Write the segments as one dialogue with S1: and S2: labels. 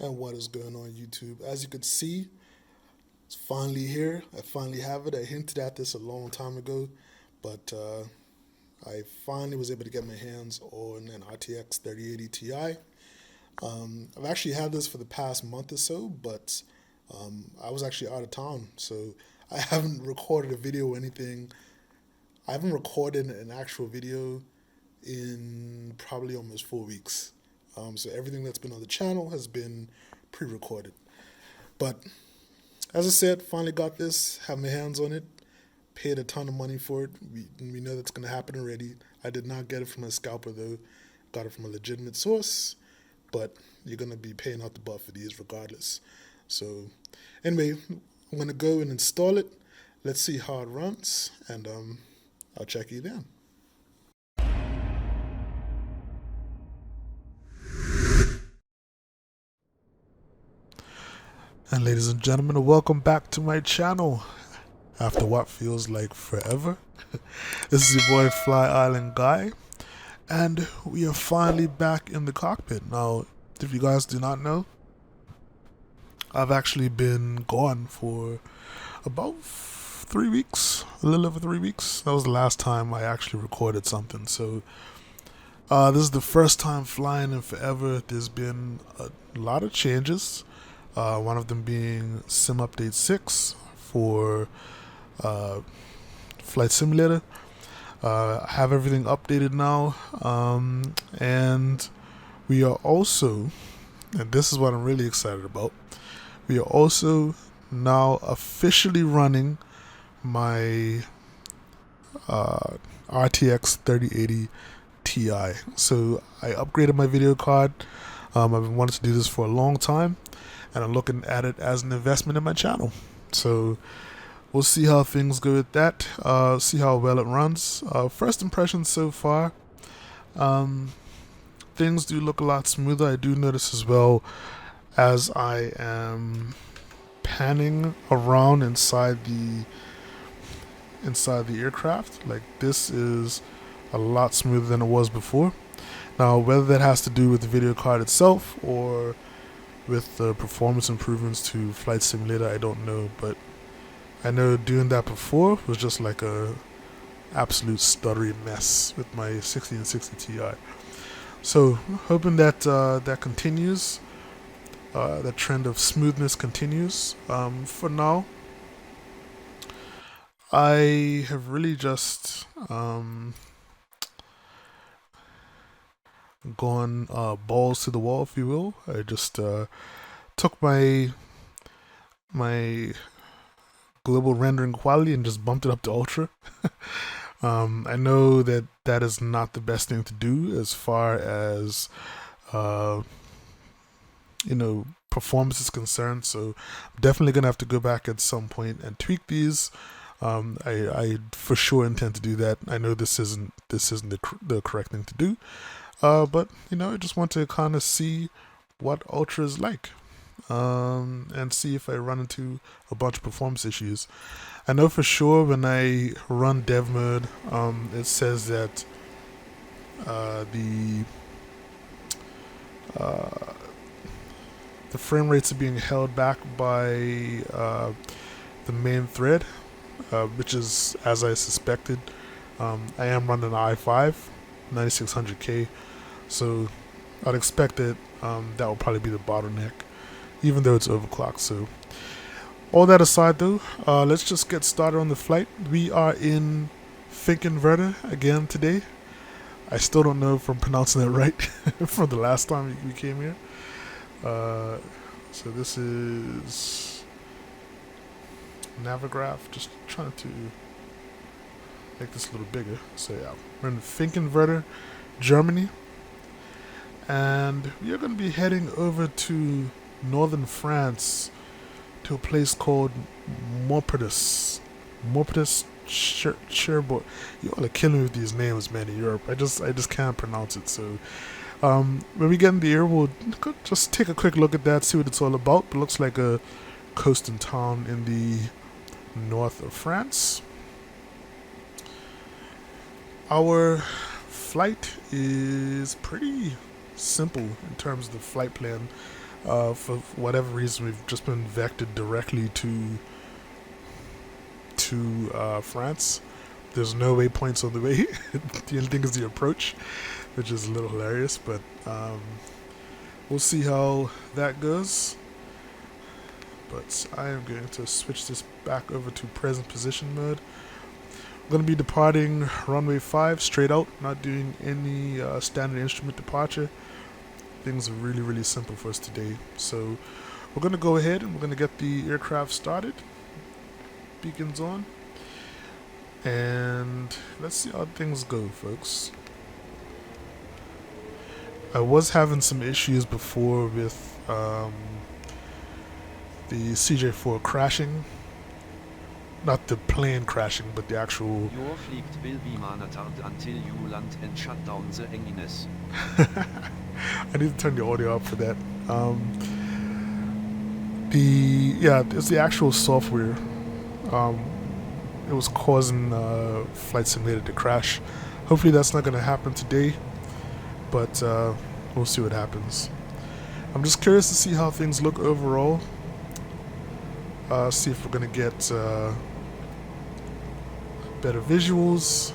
S1: And what is going on YouTube? As you could see, it's finally here. I finally have it. I hinted at this a long time ago, but I finally was able to get my hands on an RTX 3080 Ti. I've actually had this for the past month or so, but I was actually out of town, so I haven't recorded a video or anything. I haven't recorded an actual video in probably almost 4 weeks. So everything that's been on the channel has been pre-recorded. But as I said, finally got this, have my hands on it, paid a ton of money for it. We know that's going to happen already. I did not get it from a scalper though, got it from a legitimate source, but you're going to be paying out the butt for these regardless. So anyway, I'm going to go and install it. Let's see how it runs, and I'll check you then. And ladies and gentlemen, welcome back to my channel. After what feels like forever, this is your boy Fly Island Guy, and we are finally back in the cockpit. Now, if you guys do not know, I've actually been gone for about 3 weeks, a little over 3 weeks. That was the last time I actually recorded something. So this is the first time flying in forever. There's been a lot of changes. One of them being Sim Update 6 for Flight Simulator. I have everything updated now, and we are also, and this is what I'm really excited about, we are also now officially running my RTX 3080 Ti. So I upgraded my video card. I've been wanting to do this for a long time, and I'm looking at it as an investment in my channel. So we'll see how things go with that, see how well it runs. First impressions so far, things do look a lot smoother. I do notice as well, as I am panning around inside the aircraft, like this is a lot smoother than it was before. Now, whether that has to do with the video card itself or with the performance improvements to Flight Simulator, I don't know, but I know doing that before was just like a absolute stuttery mess with my 1660 Ti. So hoping that that continues, that trend of smoothness continues. For now, I have really just gone balls to the wall, if you will. I just took my global rendering quality and just bumped it up to ultra. I know that that is not the best thing to do as far as performance is concerned. So I'm definitely gonna have to go back at some point and tweak these. I for sure intend to do that. I know this isn't the correct thing to do, but I just want to kind of see what ultra is like. And see if I run into a bunch of performance issues. I know for sure when I run dev mode, it says that the frame rates are being held back by the main thread, which is as I suspected. I am running an i5 9600K, so I'd expect that that will probably be the bottleneck, even though it's overclocked. So all that aside though, let's just get started on the flight. We are in Finkenwerder again today. I still don't know if I'm pronouncing it right from the last time we came here. So this is Navigraph, just trying to make this a little bigger. So yeah, we're in Finkenwerder, Germany, and we are going to be heading over to northern France to a place called Cherbourg. You all are killing me with these names, man, in Europe. I just can't pronounce it. So when we get in the air, we'll just take a quick look at that, see what it's all about. It looks like a coastal town in the north of France. Our flight is pretty simple in terms of the flight plan. For whatever reason, we've just been vectored directly to France. There's no waypoints on the way. The only thing is the approach, which is a little hilarious, but we'll see how that goes. But I am going to switch this back over to present position mode. I'm going to be departing runway 5 straight out, not doing any standard instrument departure. Things are really, really simple for us today. So we're going to go ahead and we're going to get the aircraft started. Beacons on. And let's see how things go, folks. I was having some issues before with the CJ4 crashing. Not the plane crashing, but the actual...
S2: Your flight will be monitored until you land and shut down the engines.
S1: I need to turn the audio up for that. It's the actual software. It was causing Flight Simulator to crash. Hopefully that's not going to happen today, but we'll see what happens. I'm just curious to see how things look overall. See if we're going to get better visuals,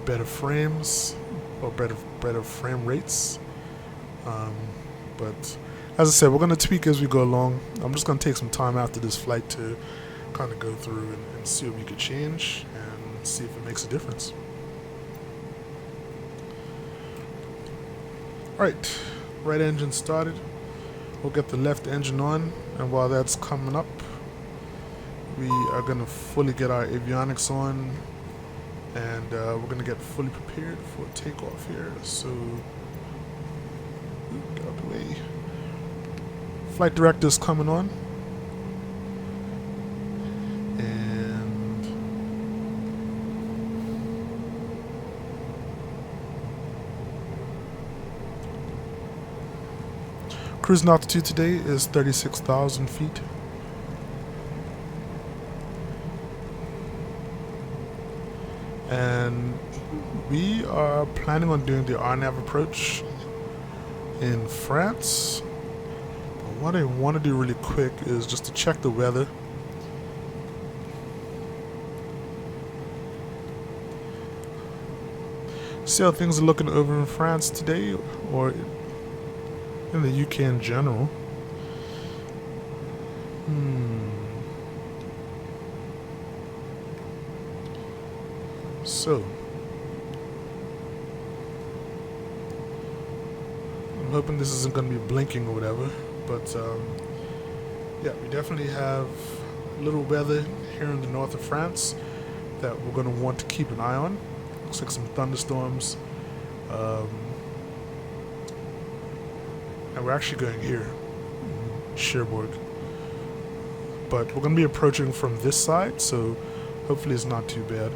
S1: better frames, or better frame rates. But as I said, we're going to tweak as we go along. I'm just going to take some time after this flight to kind of go through and see what we could change and see if it makes a difference. Alright, right engine started. We'll get the left engine on, and while that's coming up, we are going to fully get our avionics on, and we're going to get fully prepared for takeoff here. So, get out of the way. Flight director's coming on. And cruising altitude today is 36,000 feet. And we are planning on doing the RNAV approach in France. But what I want to do really quick is just to check the weather. See how things are looking over in France today, or in the UK in general. So, I'm hoping this isn't going to be blinking or whatever, but yeah, we definitely have a little weather here in the north of France that we're going to want to keep an eye on. Looks like some thunderstorms, and we're actually going here, Cherbourg, but we're going to be approaching from this side, so hopefully it's not too bad.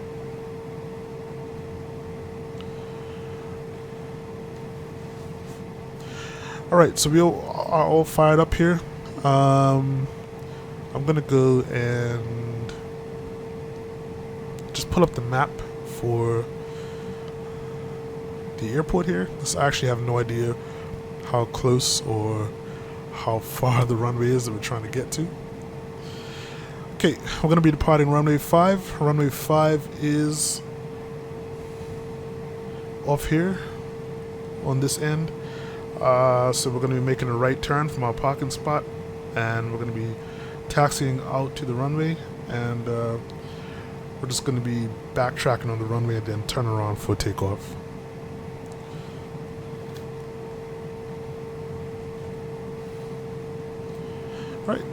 S1: Alright, so we are all fired up here. I'm going to go and just pull up the map for the airport here. Because I actually have no idea how close or how far the runway is that we're trying to get to. Okay, we're going to be departing runway 5. Runway 5 is off here on this end. So we're going to be making a right turn from our parking spot, and we're going to be taxiing out to the runway, and we're just going to be backtracking on the runway and then turn around for takeoff. Right.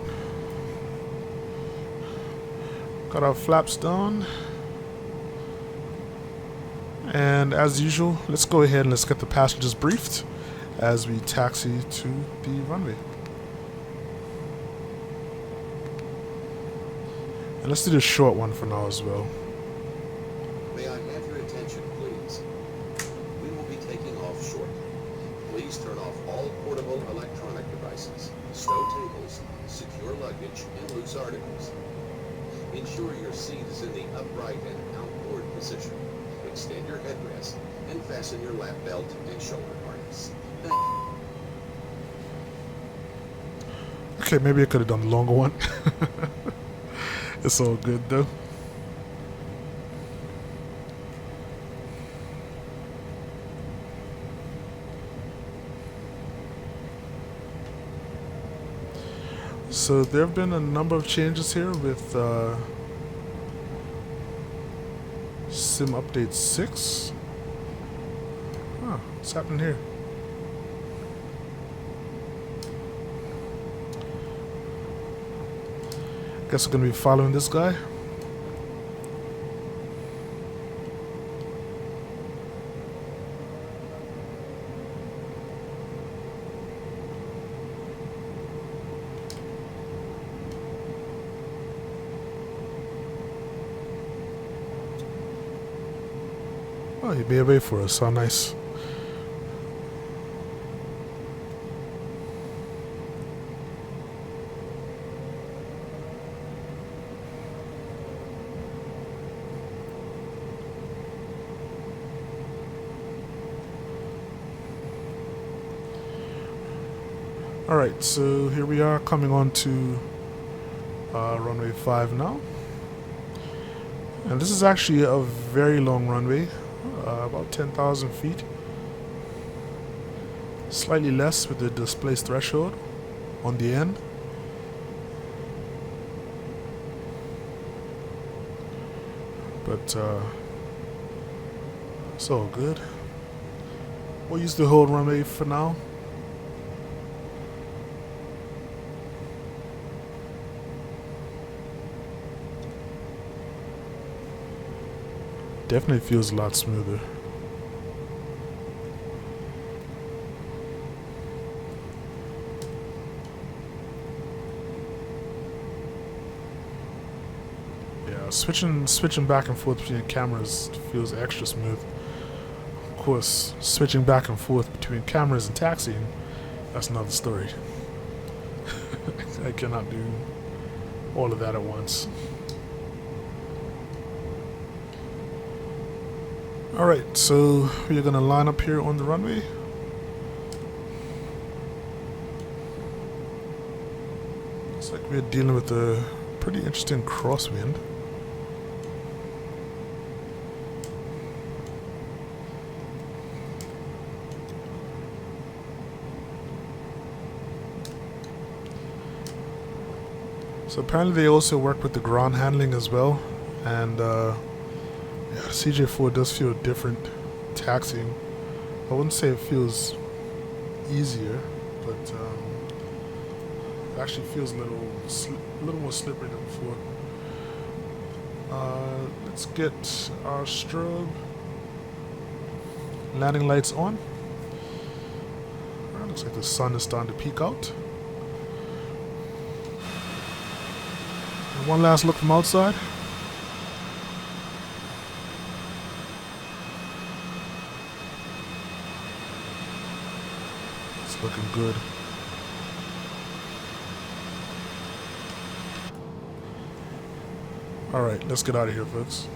S1: Got our flaps down. And as usual, let's go ahead and let's get the passengers briefed as we taxi to the runway. And let's do this short one for now as well.
S3: May I have your attention, please? We will be taking off shortly. Please turn off all portable electronic devices, stow tables, secure luggage, and loose articles. Ensure your seat is in the upright and outboard position. Extend your headrest and fasten your lap belt and shoulder harness. Thank you.
S1: Okay, maybe I could have done the longer one. It's all good though. So there have been a number of changes here with Sim Update 6. Huh, what's happening here? Guess we're gonna be following this guy. Oh, he made a way for us. How nice. Alright, so here we are coming on to runway 5 now. And this is actually a very long runway, about 10,000 feet. Slightly less with the displaced threshold on the end. But it's all good. We'll use the whole runway for now. Definitely feels a lot smoother. Yeah, switching back and forth between cameras feels extra smooth. Of course, switching back and forth between cameras and taxiing, that's another story. I cannot do all of that at once. Alright, so we're gonna line up here on the runway. Looks like we're dealing with a pretty interesting crosswind. So apparently they also work with the ground handling as well, and yeah, CJ4 does feel different taxiing. I wouldn't say it feels easier, but it actually feels a little more slippery than before. Let's get our strobe landing lights on. Looks like the sun is starting to peek out. And one last look from outside. Looking good. Alright, let's get out of here, folks.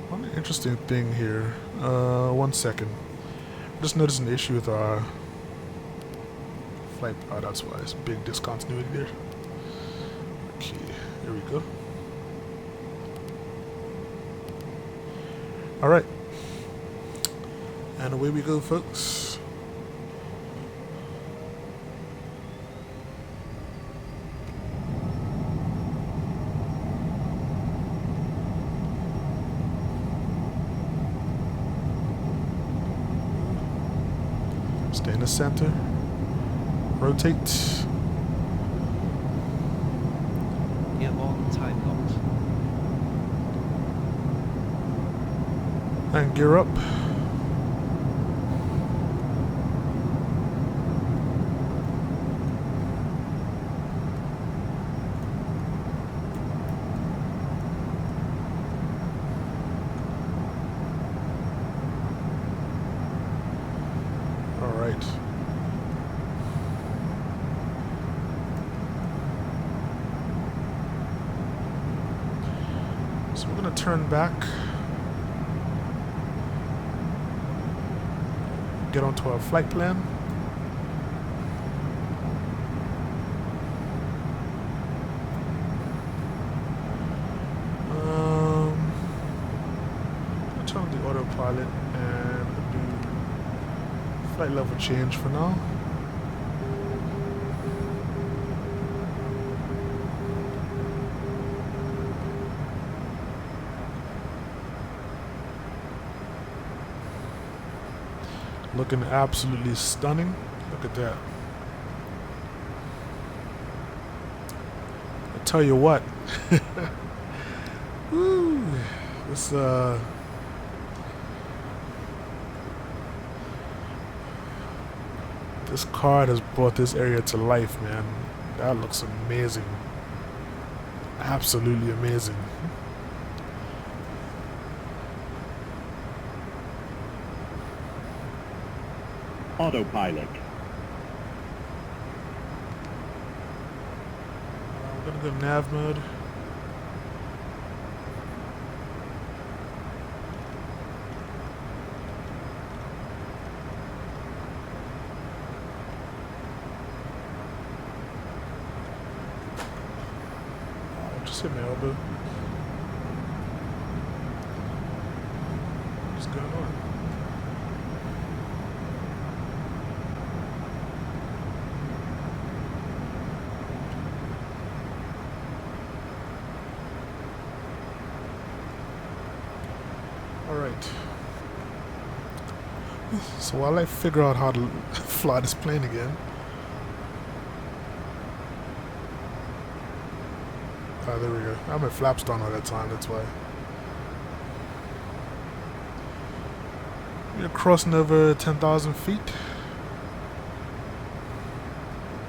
S1: One interesting thing here. 1 second. Just noticed an issue with our flight. Oh, that's why it's big discontinuity there. Okay, here we go. Alright. And away we go, folks. Stay in the center. Rotate.
S2: Time locked.
S1: And gear up. All right. So we're gonna turn back, get onto our flight plan. Turn on the autopilot and do flight level change for now. Looking absolutely stunning. Look at that. I tell you what. Woo. This card has brought this area to life, man. That looks amazing. Absolutely amazing.
S4: Autopilot.
S1: We're gonna go nav mode. Just hit my elbow. What's going on? Alright. So while I figure out how to fly this plane again. Ah, there we go. I had my flaps down all that time, that's why. We're crossing over 10,000 feet.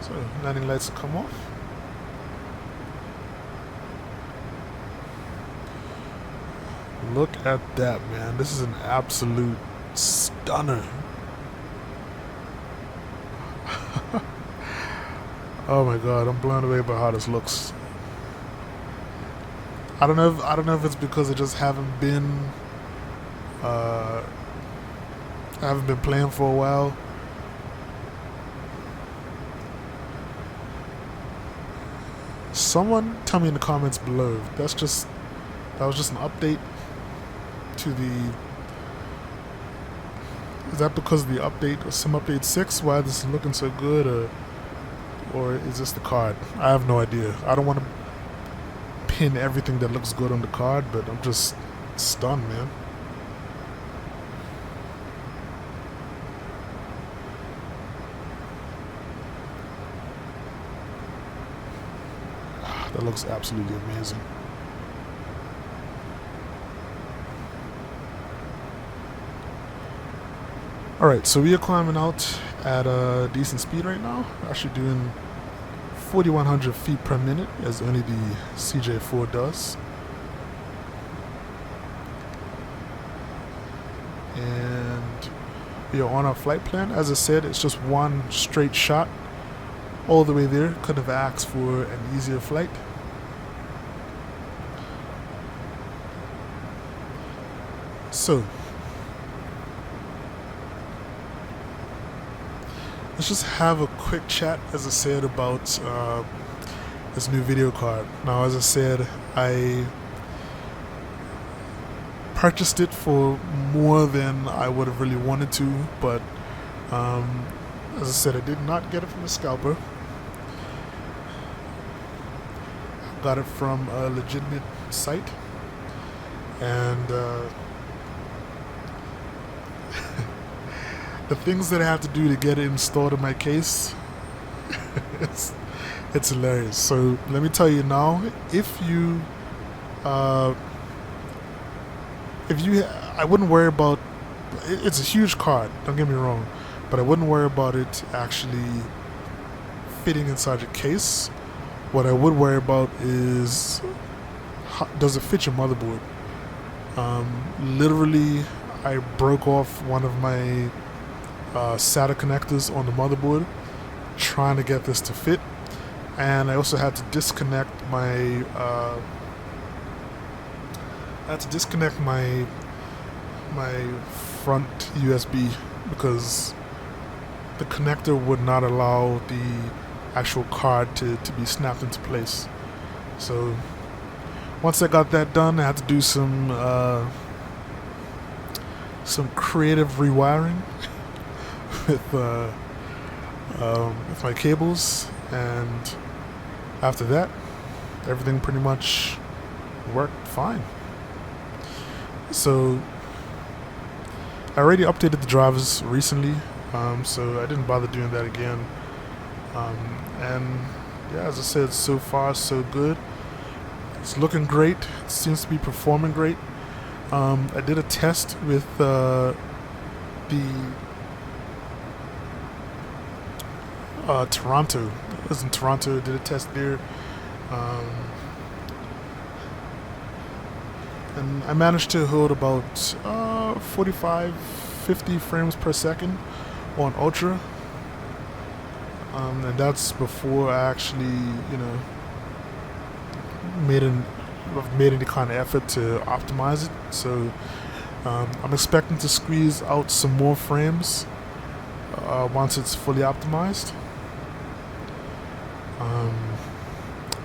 S1: So landing lights come off. Look at that, man. This is an absolute stunner. Oh my god, I'm blown away by how this looks. I don't know if it's because I just haven't been playing for a while. Someone tell me in the comments below. That was just an update to the. Is that because of the update or some update 6 why this is looking so good, or is this the card? I have no idea. I don't want to pin everything that looks good on the card, but I'm just stunned, man. That looks absolutely amazing. Alright, so we are climbing out at a decent speed right now. Actually doing 4,100 feet per minute, as only the CJ4 does. And we are on our flight plan. As I said, it's just one straight shot all the way there. Could have asked for an easier flight. So let's just have a quick chat, as I said, about this new video card. Now, as I said, I purchased it for more than I would have really wanted to, but as I said, I did not get it from a scalper. I got it from a legitimate site, and the things that I have to do to get it installed in my case, it's hilarious. So let me tell you now, if you I wouldn't worry about, it's a huge card, don't get me wrong, but I wouldn't worry about it actually fitting inside your case. What I would worry about is, does it fit your motherboard? Literally, I broke off one of my SATA connectors on the motherboard trying to get this to fit, and I also had to disconnect my I had to disconnect my front USB because the connector would not allow the actual card to be snapped into place. So once I got that done, I had to do some creative rewiring with my cables, and after that, everything pretty much worked fine. So I already updated the drivers recently, so I didn't bother doing that again. And yeah, as I said, so far so good. It's looking great. It seems to be performing great. I did a test with Toronto. I was in Toronto. Did a test there. And I managed to hold about 45, 50 frames per second on Ultra. And that's before I actually, made any kind of effort to optimize it. So I'm expecting to squeeze out some more frames once it's fully optimized.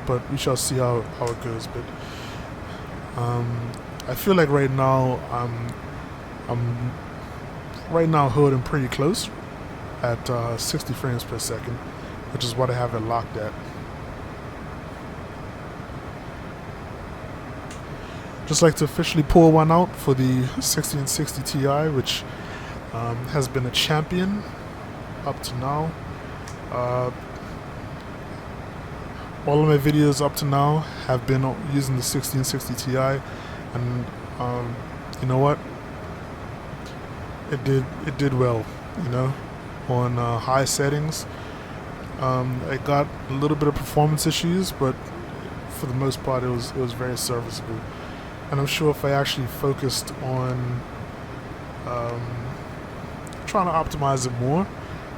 S1: But we shall see how it goes. But I feel like right now I'm right now holding pretty close at 60 frames per second, which is what I have it locked at. Just like to officially pull one out for the 1660 Ti, which has been a champion up to now. All of my videos up to now have been using the 1660 Ti, and you know what? It did well, on high settings. I got a little bit of performance issues, but for the most part, it was very serviceable. And I'm sure if I actually focused on trying to optimize it more,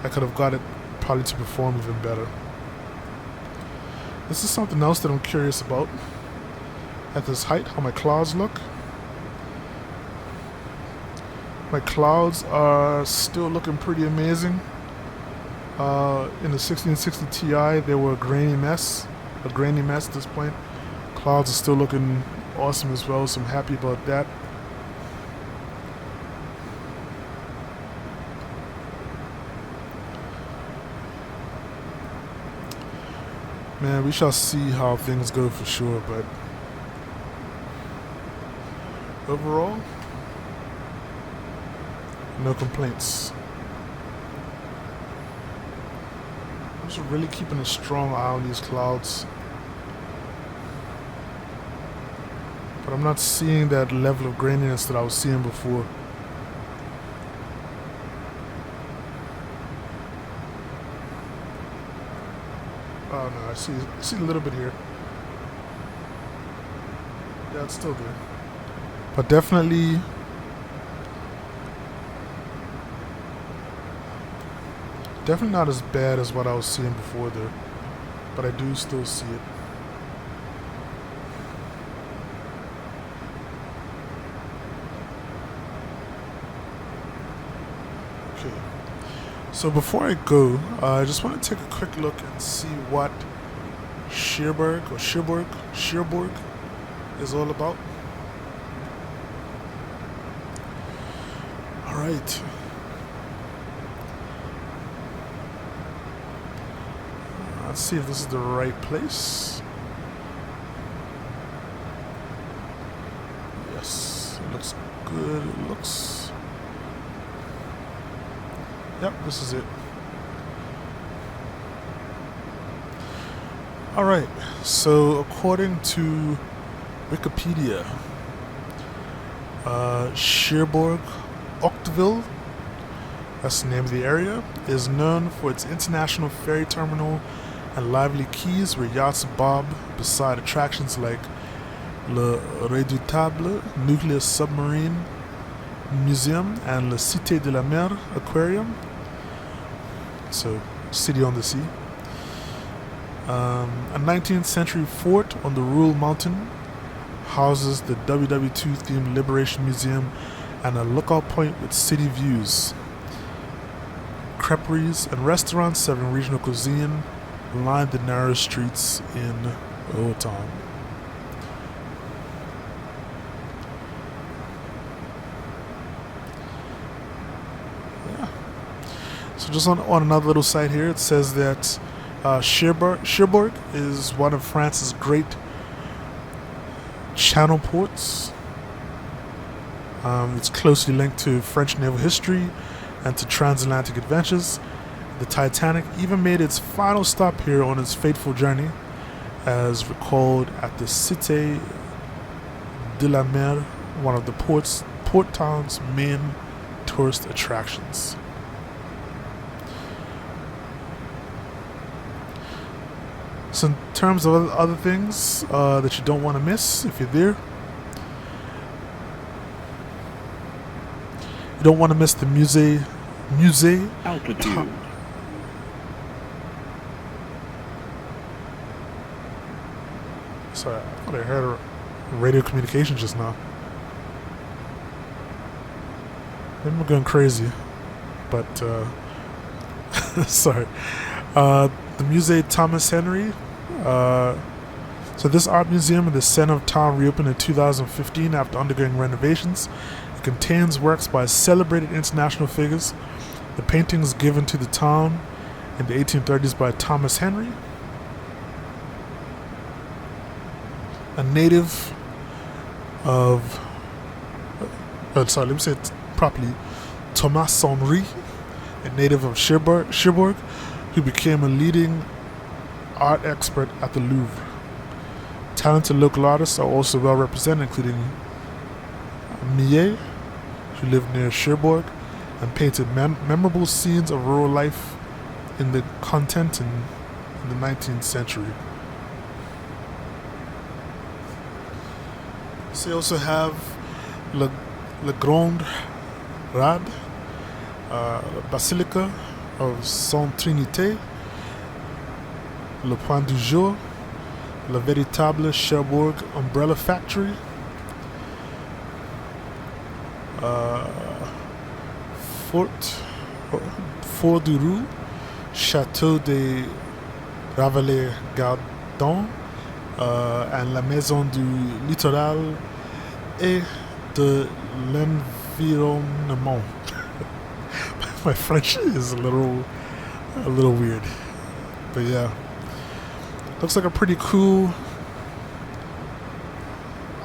S1: I could have got it probably to perform even better. This is something else that I'm curious about. At this height, how my clouds look. My clouds are still looking pretty amazing. In the 1660 Ti, they were a grainy mess at this point. Clouds are still looking awesome as well, so I'm happy about that. Man, we shall see how things go for sure, but overall, no complaints. I'm just really keeping a strong eye on these clouds. But I'm not seeing that level of graininess that I was seeing before. Oh no, I see a little bit here. Yeah, it's still there. But definitely not as bad as what I was seeing before there. But I do still see it. Okay. So before I go, I just want to take a quick look and see what Cherbourg is all about. Alright. Let's see if this is the right place. Yes, it looks good. It looks... Yep, this is it. Alright, so according to Wikipedia, Cherbourg, Octeville, that's the name of the area, is known for its international ferry terminal and lively quays where yachts bob beside attractions like Le Redoutable Nuclear Submarine Museum and Le Cité de la Mer Aquarium. So, city on the sea. A 19th century fort on the Roule Mountain houses the WW2 themed Liberation Museum and a lookout point with city views. Creperies and restaurants serving regional cuisine line the narrow streets in Old Town. So just on another little site here, it says that Cherbourg is one of France's great channel ports. It's closely linked to French naval history and to transatlantic adventures. The Titanic even made its final stop here on its fateful journey, as recalled at the Cité de la Mer, one of the port town's main tourist attractions. So in terms of other things that you don't want to miss if you're there, you don't want to miss the musée
S4: Altitude.
S1: Sorry, I thought I heard a radio communication just now. Maybe I'm going crazy, but sorry. The Musée Thomas Henry. So this art museum in the center of town reopened in 2015 after undergoing renovations. It contains works by celebrated international figures. The paintings given to the town in the 1830s by Thomas Henry, a native of, let me say it properly, Thomas Henry, a native of Cherbourg, who became a leading art expert at the Louvre. Talented local artists are also well represented, including Millet, who lived near Cherbourg and painted memorable scenes of rural life in the Cotentin in the 19th century. So you also have Le Grand Rad, Basilica of Sainte Trinité, Le Point du Jour, La Véritable Cherbourg Umbrella Factory, Fort du Roux, Château de Ravalais-Gardon, and La Maison du Littoral et de l'Environnement. My French is a little weird, but yeah, looks like a pretty cool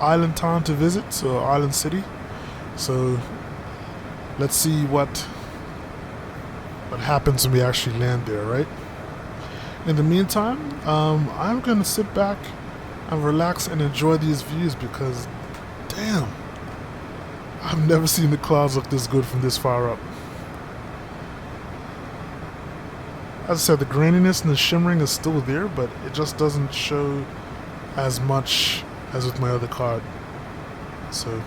S1: island town to visit, so island city. So let's see what happens when we actually land there, right? In the meantime, I'm gonna sit back and relax and enjoy these views because, damn, I've never seen the clouds look this good from this far up. As I said, the graininess and the shimmering is still there, but it just doesn't show as much as with my other card. So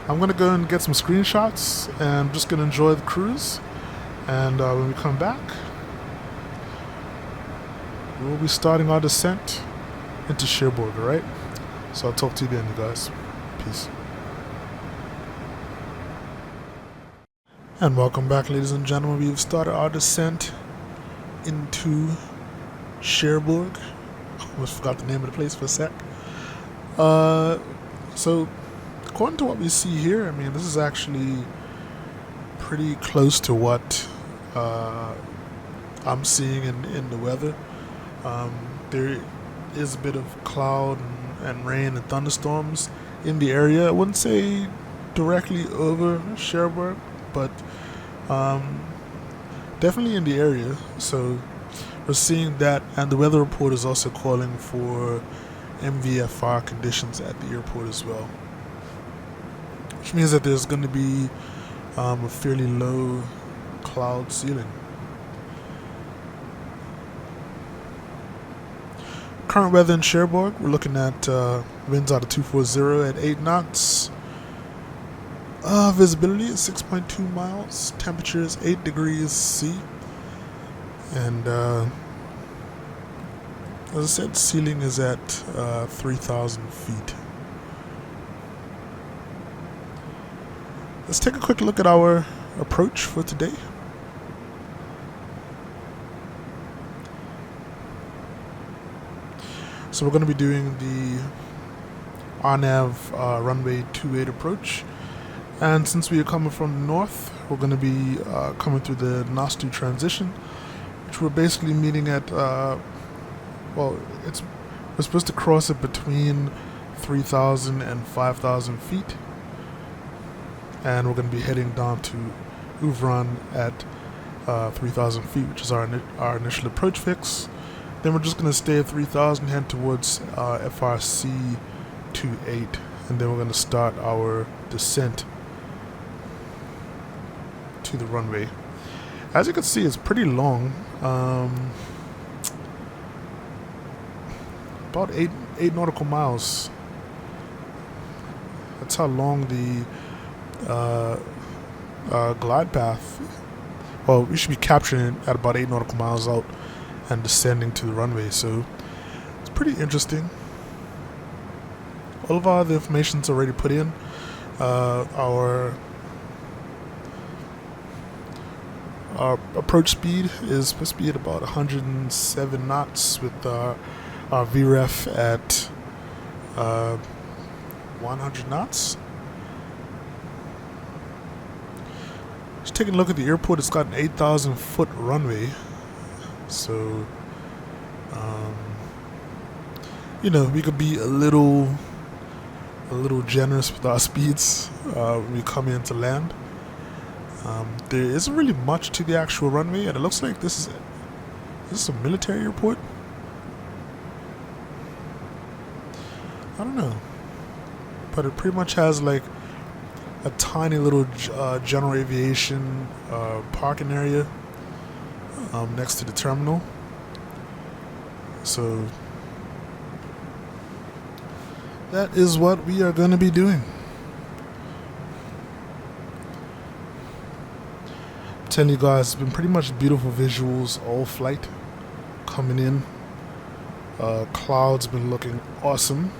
S1: I'm going to go and get some screenshots, and I'm just going to enjoy the cruise. And when we come back, we'll be starting our descent into Cherbourg, alright? So I'll talk to you then, you guys. Peace. And welcome back, ladies and gentlemen. We've started our descent into Cherbourg. Almost forgot the name of the place for a sec. So according to what we see here, I mean, this is actually pretty close to what I'm seeing in the weather. There is a bit of cloud and rain and thunderstorms in the area. I wouldn't say directly over Cherbourg, but definitely in the area. So we're seeing that, and the weather report is also calling for MVFR conditions at the airport as well, which means that there's going to be a fairly low cloud ceiling. Current weather in Cherbourg, we're looking at winds out of 240 at 8 knots. Visibility is 6.2 miles. Temperature is 8 degrees C. And as I said, ceiling is at 3,000 feet. let's take a quick look at our approach for today. So we're going to be doing the RNAV runway 28 approach, and since we are coming from the north, we're going to be coming through the Nostu transition, which we're basically meeting at well, we're supposed to cross it between 3,000 and 5,000 feet, and we're going to be heading down to Ouvran at 3,000 feet, which is our initial approach fix. Then we're just going to stay at 3,000, head towards FRC 28, and then we're going to start our descent to the runway. As you can see, it's pretty long. About 8 nautical miles. That's how long the glide path. Well, we should be capturing it at about 8 nautical miles out and descending to the runway. So it's pretty interesting. All of the information's already put in. Our approach speed is supposed to be at about 107 knots with our VREF at 100 knots. Just taking a look at the airport, it's got an 8,000 foot runway. So, you know, we could be a little generous with our speeds when we come in to land. There isn't really much to the actual runway, and it looks like this is a military airport. I don't know, but it pretty much has like a tiny little general aviation parking area next to the terminal. So that is what we are going to be doing. I'm telling you guys, it's been pretty much beautiful visuals all flight coming in. Clouds been looking awesome.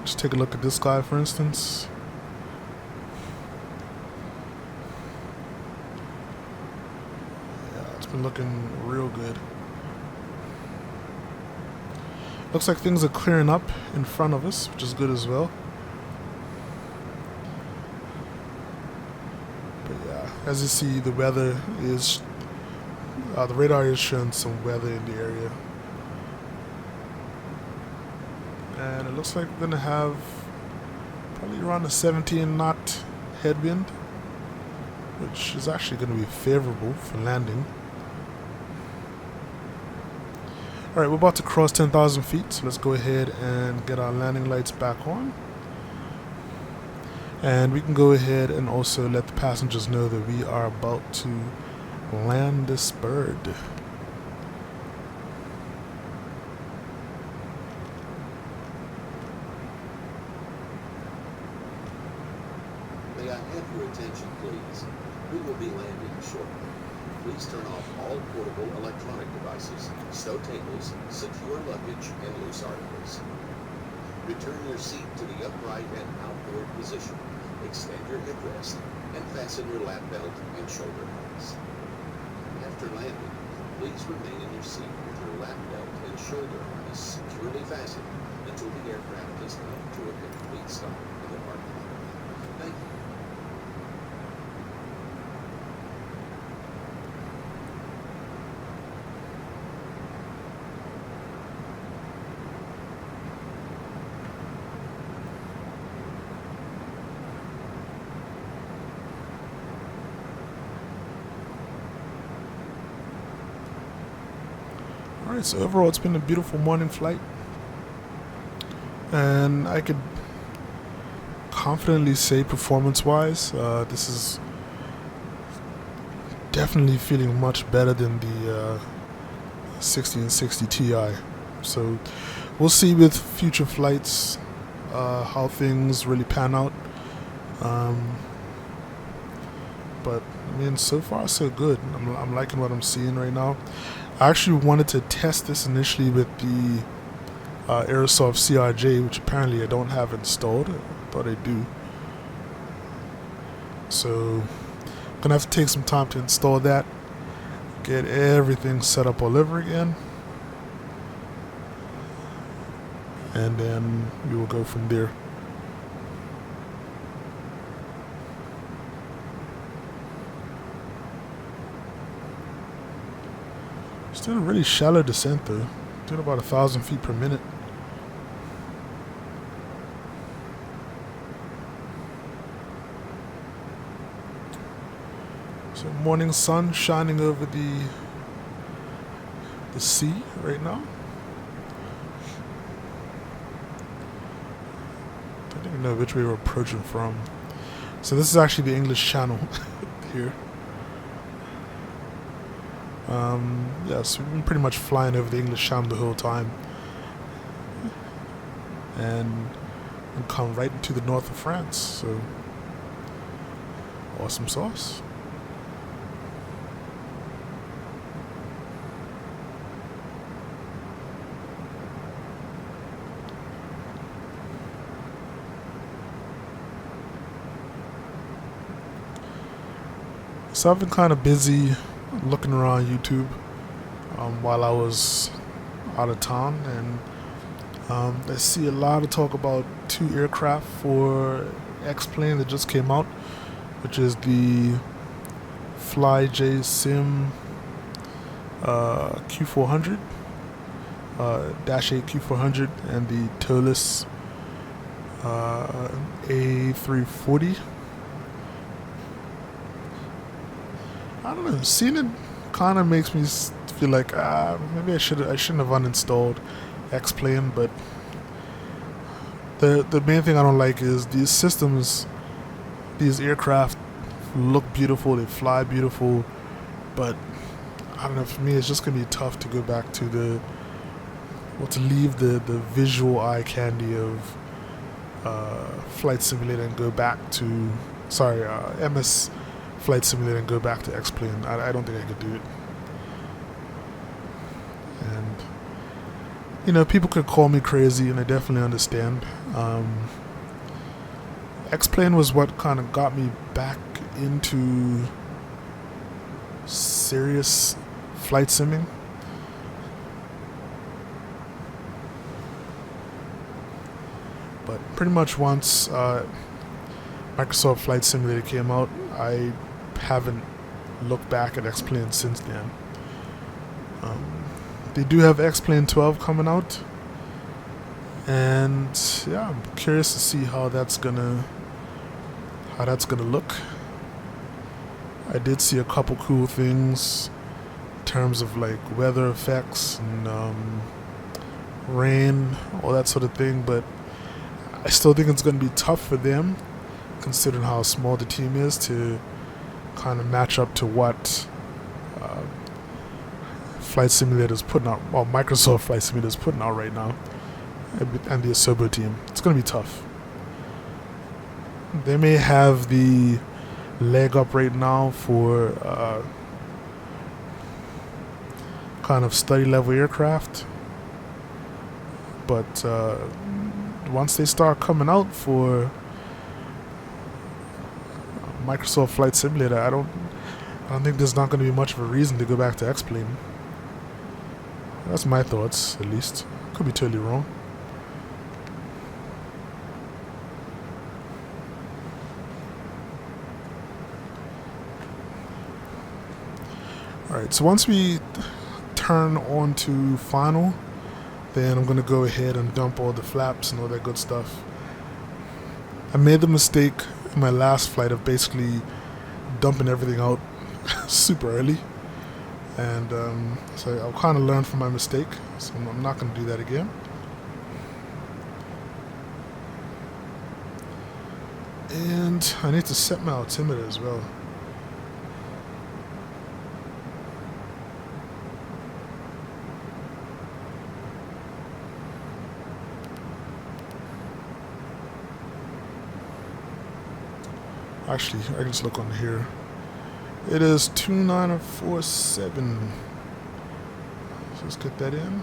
S1: Just take a look at this guy, for instance. Yeah, it's been looking real good. Looks like things are clearing up in front of us, which is good as well. But yeah, as you see, the weather is, the radar is showing some weather in the area. And it looks like we're going to have probably around a 17 knot headwind, which is actually going to be favorable for landing. Alright, we're about to cross 10,000 feet, so let's go ahead and get our landing lights back on. And we can go ahead and also let the passengers know that we are about to land this bird.
S3: May I have your attention, please? We will be landing shortly. Please turn off all portable electronic devices, stow tables, secure luggage, and loose articles. Return your seat to the upright and outboard position. Extend your headrest and fasten your lap belt and shoulder harness. After landing, please remain in your seat with your lap belt and shoulder harness securely fastened until the aircraft has come to a complete stop in the parking lot. Thank you.
S1: Alright, so overall it's been a beautiful morning flight, and I could confidently say performance-wise, this is definitely feeling much better than the 1660 Ti. So we'll see with future flights how things really pan out. But I mean, so far so good. I'm liking what I'm seeing right now. I actually wanted to test this initially with the Aerosoft CRJ, which apparently I don't have installed. I thought I do. So gonna have to take some time to install that, get everything set up all over again, and then we will go from there. Still a really shallow descent though, doing about 1,000 feet per minute. So morning sun shining over the sea right now. Don't even know which way we're approaching from. So this is actually the English Channel here. Yes, we've been pretty much flying over the English Channel the whole time, and come right into the north of France. So awesome sauce. So I've been kind of busy looking around YouTube while I was out of town, and I see a lot of talk about 2 aircraft for X-Plane that just came out, which is the FlyJSim Q400, Dash 8 Q400, and the Toliss A340. I don't know. Seeing it kind of makes me feel like maybe I shouldn't have uninstalled X-Plane, but the main thing I don't like is these systems, these aircraft look beautiful, they fly beautiful, but I don't know. For me, it's just gonna be tough to go back to to leave the visual eye candy of Flight Simulator and go back to MS Flight Simulator and go back to X-Plane. I don't think I could do it. And you know, people could call me crazy, and I definitely understand. X-Plane was what kind of got me back into serious flight simming. But pretty much once Microsoft Flight Simulator came out, I haven't looked back at X-Plane since then. They do have X-Plane 12 coming out, and yeah, I'm curious to see how that's gonna look. I did see a couple cool things in terms of like weather effects and rain, all that sort of thing, but I still think it's gonna be tough for them, considering how small the team is, to kind of match up to what Flight Simulator's putting out, well, Microsoft Flight Simulator's putting out right now, and the Asobo team. It's going to be tough. They may have the leg up right now for kind of study level aircraft, but once they start coming out for Microsoft Flight Simulator, I don't think there's not going to be much of a reason to go back to X-Plane. That's my thoughts, at least. Could be totally wrong. Alright, so once we turn on to final, then I'm going to go ahead and dump all the flaps and all that good stuff. I made the mistake in my last flight of basically dumping everything out super early, and so I'll kind of learn from my mistake, so I'm not going to do that again. And I need to set my altimeter as well. Actually, I can just look on here. It is 2947. So let's get that in.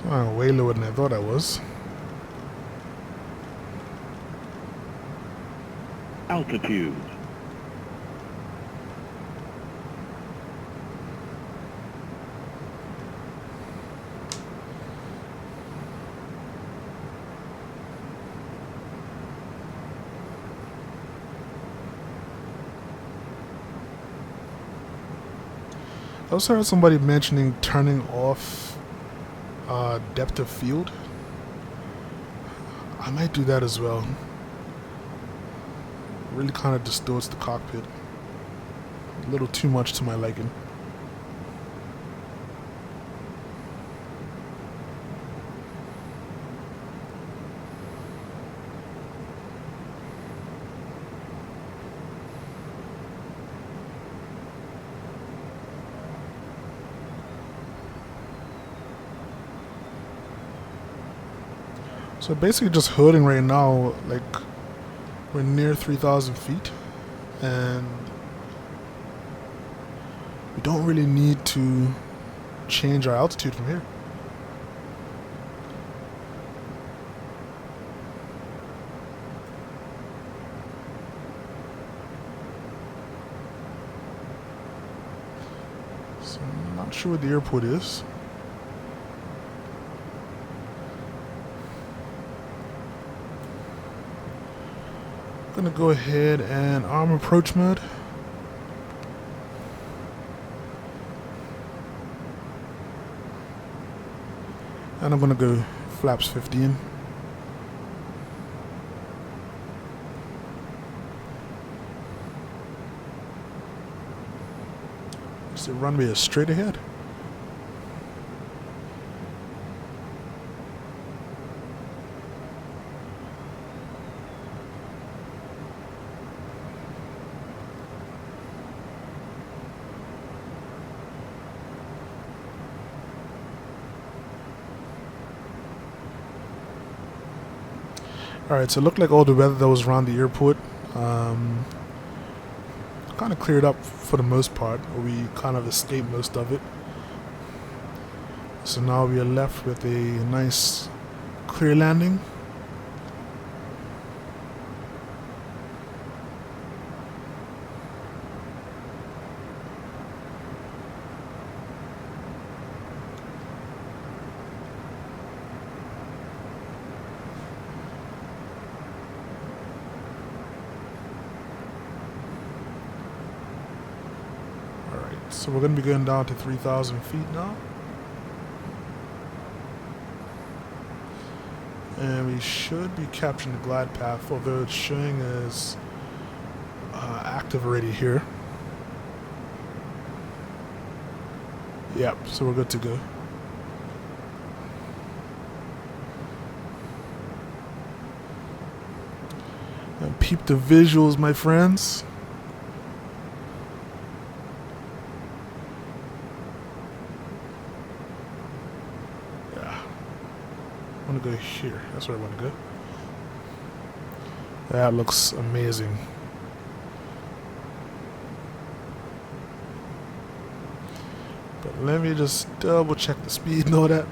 S1: So way lower than I thought I was.
S4: Altitude.
S1: I also heard somebody mentioning turning off depth of field. I might do that as well. Really kind of distorts the cockpit. A little too much to my liking. So basically just hooding right now, like we're near 3,000 feet and we don't really need to change our altitude from here. So I'm not sure where the airport is. Gonna go ahead and arm approach mode. And I'm gonna go flaps 15. So the runway is straight ahead. Alright, so it looked like all the weather that was around the airport kind of cleared up for the most part, or we kind of escaped most of it. So now we are left with a nice clear landing. So we're going to be going down to 3,000 feet now. And we should be capturing the glide path, although it's showing as active already here. Yep, so we're good to go. And peep the visuals, my friends. I want to go here. That's where I want to go. That looks amazing. But let me just double check the speed and all that.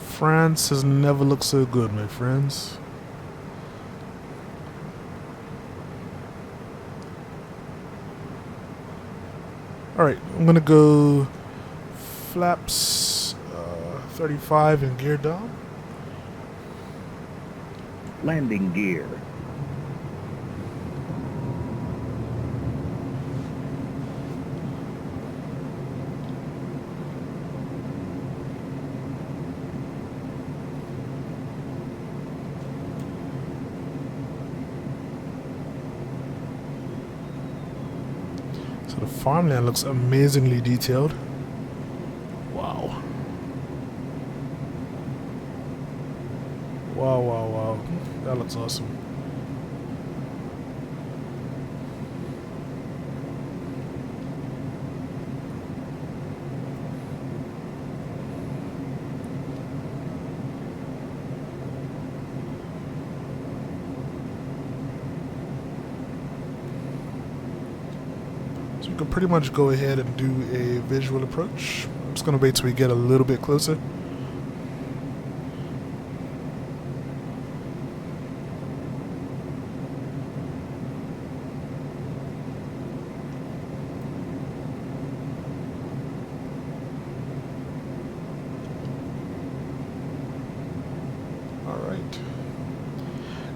S1: France has never looked so good, my friends. Alright, I'm gonna go flaps 35 and gear down.
S4: Landing gear.
S1: So the farmland looks amazingly detailed. Wow. Wow, wow, wow. That looks awesome. you can pretty much go ahead and do a visual approach. I'm just going to wait till we get a little bit closer. Alright.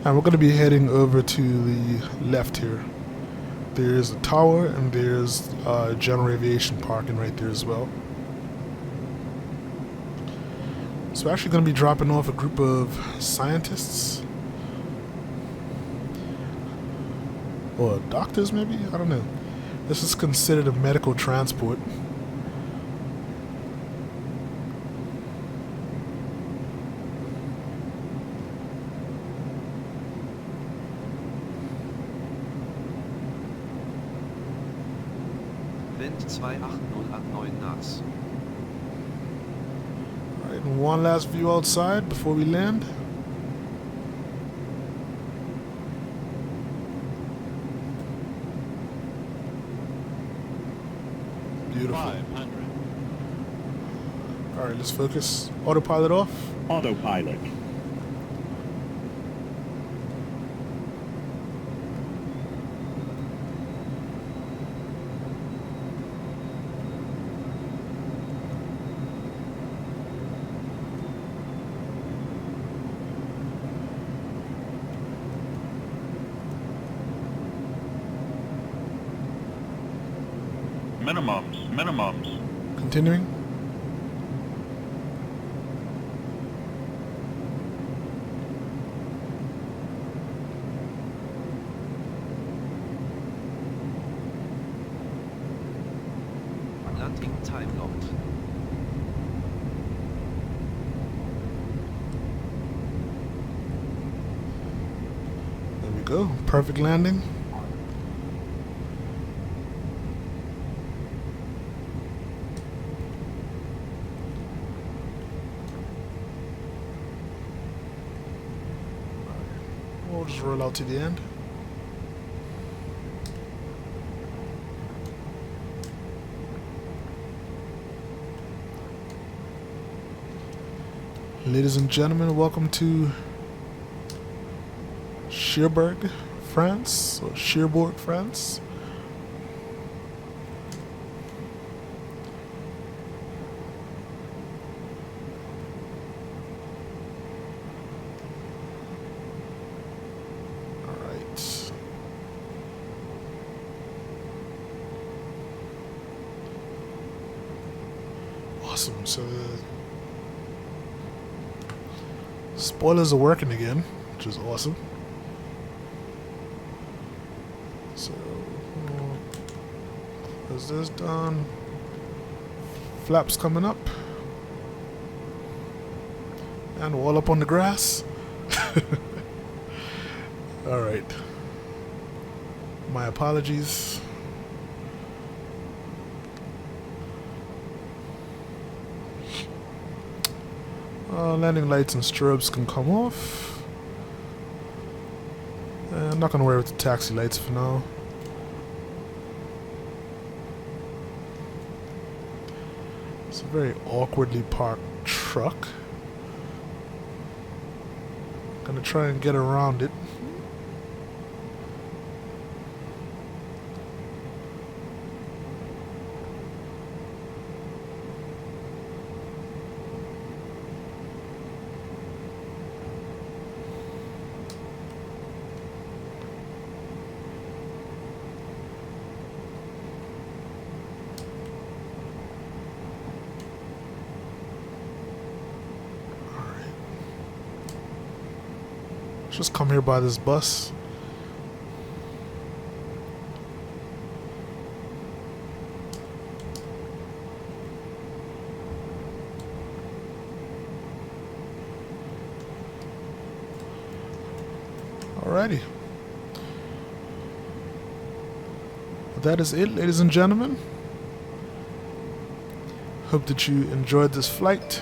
S1: And we're going to be heading over to the left here. There's a tower and there's general aviation parking right there as well. So we're actually going to be dropping off a group of scientists. Or doctors maybe? I don't know. This is considered a medical transport.
S2: Wind 280 at 9 knots.
S1: Alright, and one last view outside before we land. Beautiful.
S4: 500.
S1: Alright, let's focus. Autopilot off.
S4: Autopilot. Minimums.
S1: Continuing.
S2: Landing time locked.
S1: There we go. Perfect landing. We'll just roll out to the end. Ladies and gentlemen, welcome to Cherbourg, France, or Cherbourg, France. Alright. Awesome, so spoilers are working again, which is awesome. So, is this done? Flaps coming up. And all up on the grass. Alright. My apologies. Landing lights and strobes can come off. I'm not going to worry with the taxi lights for now. It's a very awkwardly parked truck. Gonna try and get around it. Just come here by this bus. Alrighty. That is it, ladies and gentlemen. Hope that you enjoyed this flight.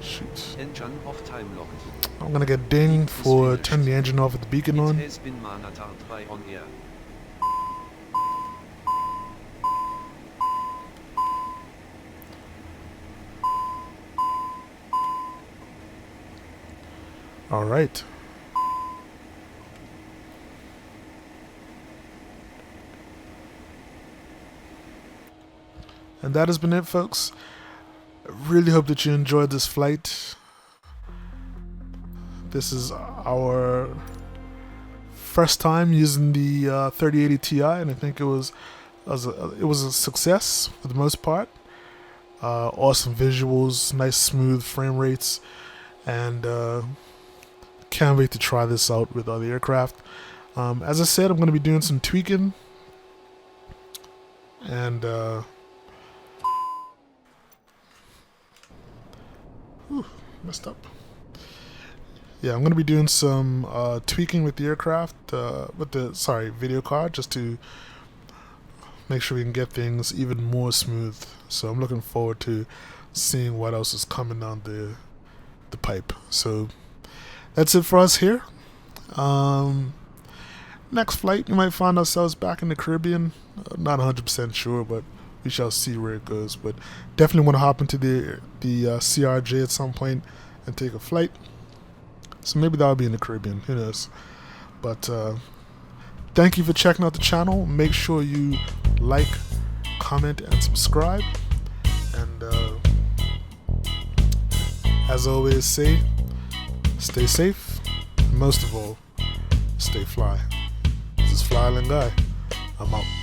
S1: Shoot.
S2: Engine off time locked.
S1: I'm gonna get dinged for turning the engine off with the beacon
S2: It
S1: on.
S2: has been monitored by on air.
S1: All right. And that has been it, folks. I really hope that you enjoyed this flight. This is our first time using the 3080 Ti, and I think it was a success for the most part. Awesome visuals, nice smooth frame rates, and can't wait to try this out with other aircraft. As I said, I'm going to be doing some tweaking, and messed up. Yeah, I'm going to be doing some tweaking with the aircraft, video card, just to make sure we can get things even more smooth. So I'm looking forward to seeing what else is coming down the pipe. So that's it for us here. Next flight, you might find ourselves back in the Caribbean. Not 100% sure, but we shall see where it goes. But definitely want to hop into the CRJ at some point and take a flight. So maybe that'll be in the Caribbean, who knows. But thank you for checking out the channel. Make sure you like, comment, and subscribe. And as always say, stay safe, and most of all, stay fly. This is Fly Island Guy. I'm out.